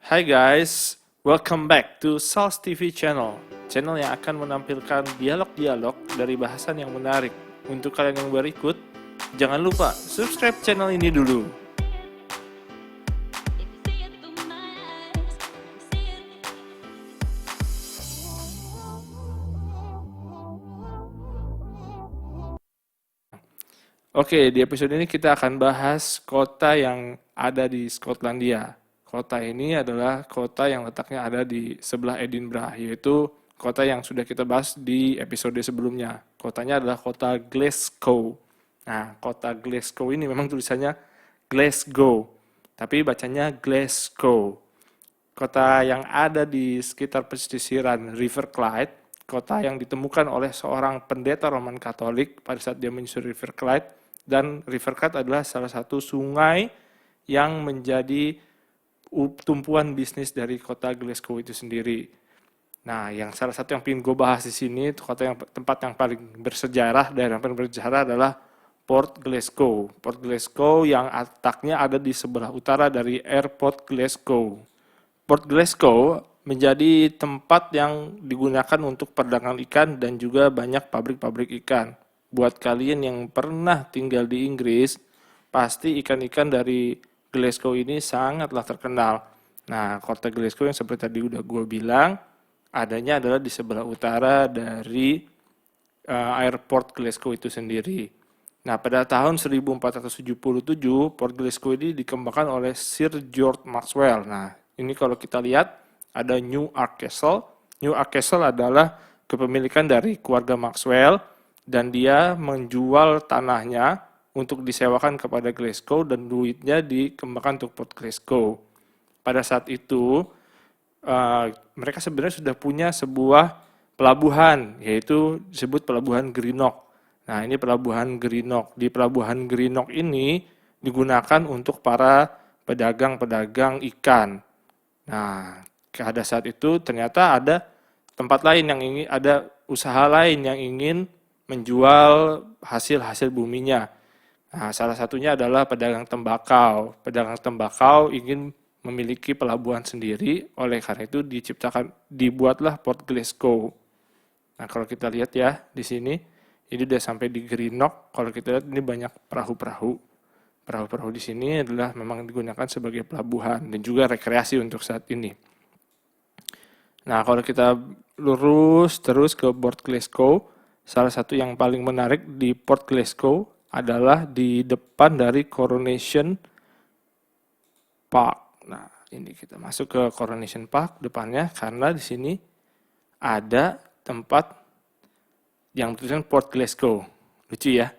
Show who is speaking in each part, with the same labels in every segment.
Speaker 1: Hai guys, welcome back to Sals TV channel. Channel yang akan menampilkan dialog-dialog dari bahasan yang menarik. Untuk kalian yang baru ikut, jangan lupa subscribe channel ini dulu. Oke, di episode ini kita akan bahas kota yang ada di Skotlandia. Kota ini adalah kota yang letaknya ada di sebelah Edinburgh, yaitu kota yang sudah kita bahas di episode sebelumnya. Kotanya adalah kota Glasgow. Nah, kota Glasgow ini memang tulisannya Glasgow, tapi bacanya Glasgow. Kota yang ada di sekitar pesisiran River Clyde, kota yang ditemukan oleh seorang pendeta Roman Katolik pada saat dia menyusuri River Clyde, dan River Clyde adalah salah satu sungai yang menjadi tumpuan bisnis dari kota Glasgow itu sendiri. Nah, yang salah satu yang ingin gue bahas di sini, tempat yang paling bersejarah, daerah yang paling bersejarah adalah Port Glasgow. Port Glasgow yang letaknya ada di sebelah utara dari Airport Glasgow. Port Glasgow menjadi tempat yang digunakan untuk perdagangan ikan dan juga banyak pabrik-pabrik ikan. Buat kalian yang pernah tinggal di Inggris, pasti ikan-ikan dari Glasgow ini sangatlah terkenal. Nah, kota Glasgow yang seperti tadi udah gue bilang, adanya adalah di sebelah utara dari airport Glasgow itu sendiri. Nah, pada tahun 1477, Port Glasgow ini dikembangkan oleh Sir George Maxwell. Nah, ini kalau kita lihat, ada Newark Castle. Newark Castle adalah kepemilikan dari keluarga Maxwell, dan dia menjual tanahnya untuk disewakan kepada Glasgow dan duitnya dikembangkan untuk Port Glasgow. Pada saat itu, mereka sebenarnya sudah punya sebuah pelabuhan, yaitu disebut Pelabuhan Greenock. Nah, ini Pelabuhan Greenock. Di Pelabuhan Greenock ini digunakan untuk para pedagang-pedagang ikan. Nah, pada saat itu ternyata ada tempat lain yang ingin, ada usaha lain yang ingin menjual hasil-hasil buminya. Nah, salah satunya adalah pedagang tembakau. Pedagang tembakau ingin memiliki pelabuhan sendiri, oleh karena itu dibuatlah Port Glasgow. Nah, kalau kita lihat ya di sini, ini udah sampai di Greenock. Kalau kita lihat ini banyak perahu-perahu. Perahu-perahu di sini adalah memang digunakan sebagai pelabuhan dan juga rekreasi untuk saat ini. Nah, kalau kita lurus terus ke Port Glasgow, salah satu yang paling menarik di Port Glasgow adalah di depan dari Coronation Park. Nah, ini kita masuk ke Coronation Park depannya karena di sini ada tempat yang tulisan Port Glasgow. Lucu ya.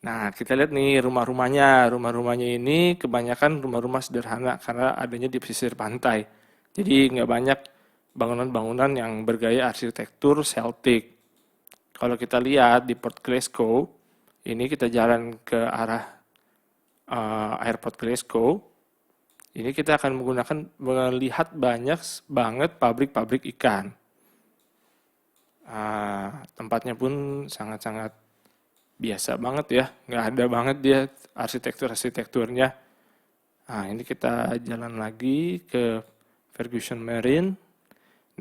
Speaker 1: Nah, kita lihat nih rumah-rumahnya. Rumah-rumahnya ini kebanyakan rumah-rumah sederhana karena adanya di pesisir pantai. Jadi nggak banyak bangunan-bangunan yang bergaya arsitektur Celtic. Kalau kita lihat di Port Glasgow, ini kita jalan ke arah Airport Glasgow. Ini kita akan melihat banyak banget pabrik-pabrik ikan. Tempatnya pun sangat-sangat biasa banget ya, nggak ada banget dia arsitekturnya. Nah, ini kita jalan lagi ke Ferguson Marine.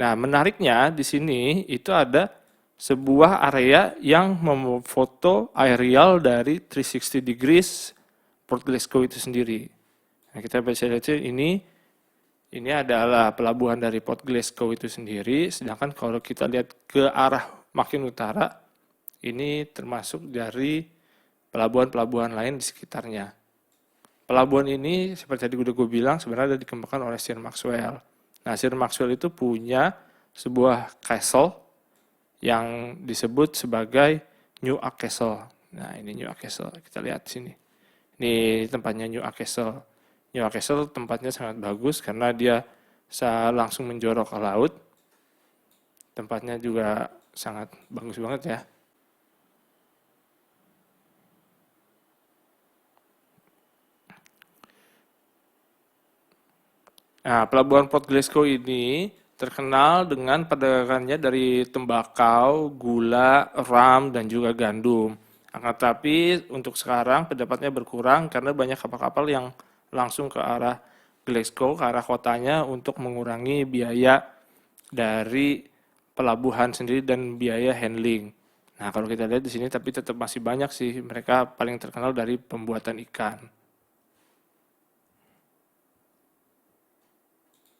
Speaker 1: Nah, menariknya di sini itu ada sebuah area yang memfoto aerial dari 360 degrees Port Glasgow itu sendiri. Nah, kita bisa lihat ini adalah pelabuhan dari Port Glasgow itu sendiri, sedangkan kalau kita lihat ke arah makin utara, ini termasuk dari pelabuhan-pelabuhan lain di sekitarnya. Pelabuhan ini, seperti tadi udah gue bilang, sebenarnya dikembangkan oleh Sir Maxwell. Nah, Sir Maxwell itu punya sebuah castle yang disebut sebagai Newark Castle. Nah, ini Newark Castle. Kita lihat sini. Ini tempatnya Newark Castle. Newark Castle tempatnya sangat bagus karena dia langsung menjorok ke laut. Tempatnya juga sangat bagus banget ya. Nah, pelabuhan Port Glasgow ini terkenal dengan perdagangannya dari tembakau, gula, ram, dan juga gandum. Akan tetapi untuk sekarang pendapatnya berkurang karena banyak kapal-kapal yang langsung ke arah Glasgow ke arah kotanya untuk mengurangi biaya dari pelabuhan sendiri dan biaya handling. Nah, kalau kita lihat di sini tapi tetap masih banyak sih, mereka paling terkenal dari pembuatan ikan.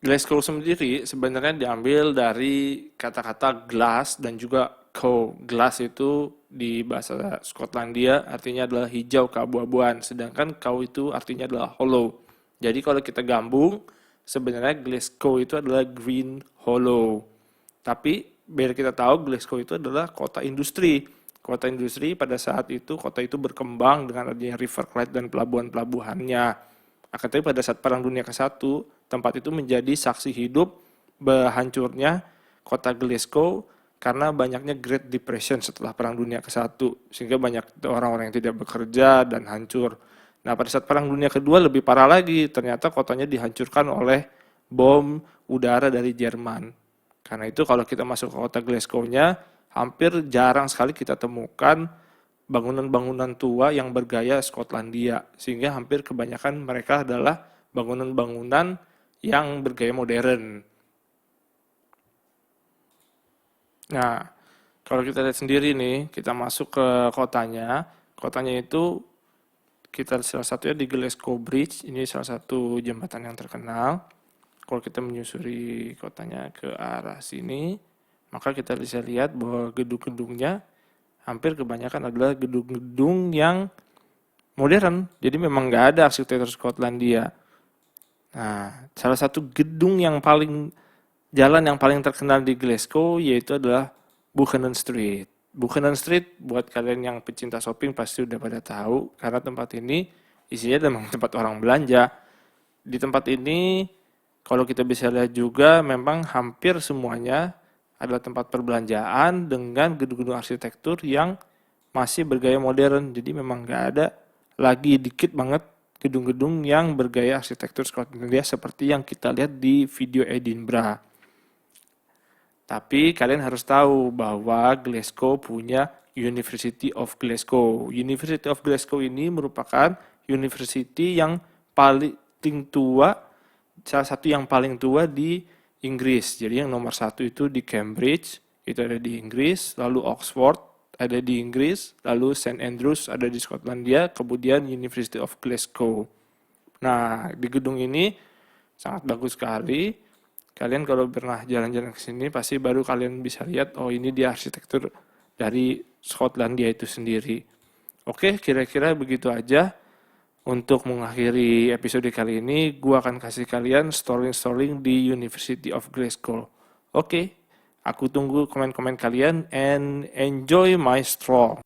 Speaker 1: Glasgow sendiri sebenarnya diambil dari kata-kata glass dan juga cow. Glass itu di bahasa Skotlandia artinya adalah hijau keabu-abuan, sedangkan cow itu artinya adalah hollow. Jadi kalau kita gabung, sebenarnya Glasgow itu adalah green hollow. Tapi biar kita tahu Glasgow itu adalah kota industri. Kota industri pada saat itu kota itu berkembang dengan adanya River Clyde dan pelabuhan-pelabuhannya. Akan tetapi pada saat Perang Dunia ke-1, tempat itu menjadi saksi hidup hancurnya kota Glasgow karena banyaknya Great Depression setelah Perang Dunia ke-1, sehingga banyak orang-orang yang tidak bekerja dan hancur. Nah, pada saat Perang Dunia Kedua lebih parah lagi, ternyata kotanya dihancurkan oleh bom udara dari Jerman. Karena itu kalau kita masuk ke kota Glasgow-nya, hampir jarang sekali kita temukan bangunan-bangunan tua yang bergaya Skotlandia, sehingga hampir kebanyakan mereka adalah bangunan-bangunan yang bergaya modern. Nah, kalau kita lihat sendiri nih, kita masuk ke kotanya itu kita salah satunya di Glasgow Bridge, ini salah satu jembatan yang terkenal. Kalau kita menyusuri kotanya ke arah sini, maka kita bisa lihat bahwa gedung-gedungnya hampir kebanyakan adalah gedung-gedung yang modern. Jadi memang nggak ada arsitektur Skotlandia. Nah, salah satu gedung yang jalan yang paling terkenal di Glasgow yaitu adalah Buchanan Street. Buchanan Street buat kalian yang pecinta shopping pasti udah pada tahu karena tempat ini isinya memang tempat orang belanja. Di tempat ini kalau kita bisa lihat juga memang hampir semuanya adalah tempat perbelanjaan dengan gedung-gedung arsitektur yang masih bergaya modern. Jadi memang nggak ada lagi dikit banget gedung-gedung yang bergaya arsitektur Skotlandia seperti yang kita lihat di video Edinburgh. Tapi kalian harus tahu bahwa Glasgow punya University of Glasgow. University of Glasgow ini merupakan university yang paling tua, salah satu yang paling tua di Inggris. Jadi yang nomor 1 itu di Cambridge, itu ada di Inggris, lalu Oxford ada di Inggris, lalu St. Andrews ada di Skotlandia, kemudian University of Glasgow. Nah, di gedung ini sangat bagus sekali. Kalian kalau pernah jalan-jalan ke sini pasti baru kalian bisa lihat, oh ini dia arsitektur dari Skotlandia itu sendiri. Oke, kira-kira begitu aja. Untuk mengakhiri episode kali ini, gue akan kasih kalian story-story di University of Glasgow. Oke, aku tunggu komen-komen kalian and enjoy my straw.